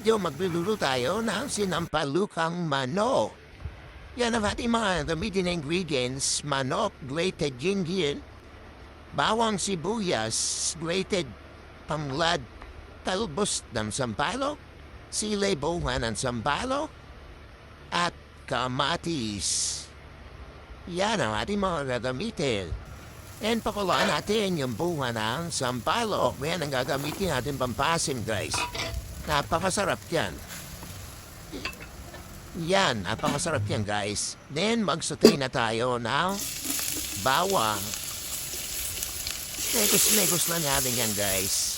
video, magluluto tayo ng sinampalukang manok. Yan ang ating mga gamitin na ingredients. Manok, grated ginger, bawang sibuyas, grated panglad, talbos ng sampalok, sili buwan ng sampalok, at kamatis. Yan ang ating mga gagamitin. And pakulaan natin yung buwan ng sampalok. Yan ang gagamitin natin pampasim, guys. Napakasarap yan. Yan, napakasarap yan, guys. Then, magsaute na tayo ng bawang. Megos-megos na natin yan, guys.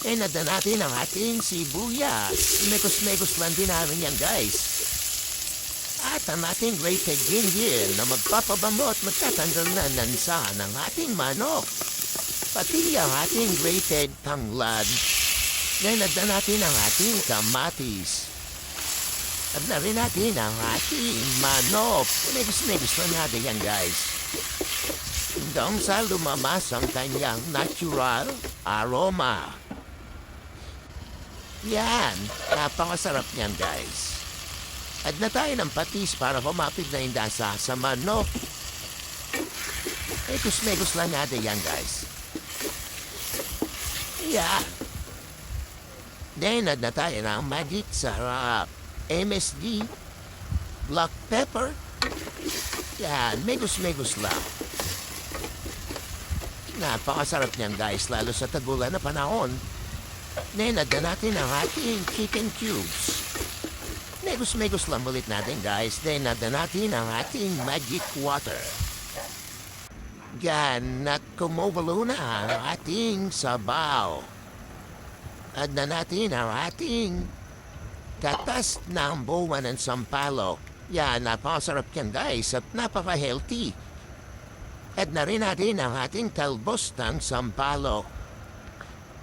And nada natin ang ating sibuyas. Megos-megos lang din namin yan, guys. At ang ating grated ginger na magpapabango at magtatanggal na nansa ng ating manok. Pati ang ating grated tanglad. Then nada natin ang ating kamatis. At na rin natin ang ating manok. Megos-megos lang natin yan, guys. Hanggang sa lumamas ang kanyang natural aroma. Yan, napakasarap niyan, guys. At na tayo ng patis para humapit na yung lasa sa manok. Megos-megos lang natin yan, guys. Yan. Then, add na tayo ng magic sarap. MSG, black pepper. Yan, megos-megos lang. Napakasarap niyan, guys, lalo sa tagulan na panahon. Then, add na natin ang ating chicken cubes. Megos-megos lang ulit natin, guys. Then, add na natin ang ating magic water. Yan, at kumukulo na ang ating sabaw. Add na natin ang ating katas ng buwan ng sampalok. Yan, napakasarap yan, guys, at napaka-healthy. Add na rin natin ang ating talbos ng sampalok.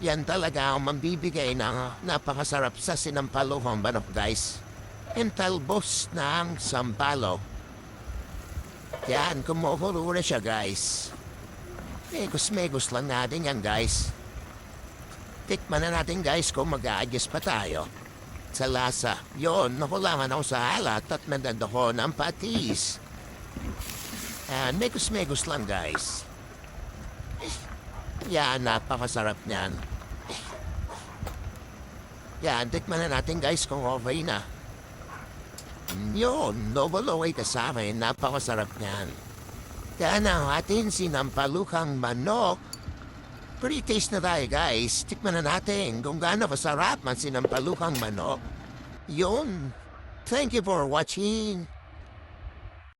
Yan talaga ang mambibigay ng napakasarap sa sinampalukang manok, guys. And talbos ng sampalok. Yan, kumukulo na siya, guys. Megos-megos lang natin yan, guys. Tikman na natin, guys, kung mag-a-adjust pa tayo sa lasa. Yun, nakulangan ako sa halat at nandad ako ng patis. Megos-megos lang, guys. Yan, napakasarap niyan. Yan, tikman na natin, guys, kung okay na. Yun, novoloway ka sa akin, napakasarap niyan. Yan ang ating sinampalukang manok. Pretty taste na tayo, guys. Tikman na natin kung gaano kasarap ang sinampalukang manok. Yun. Thank you for watching.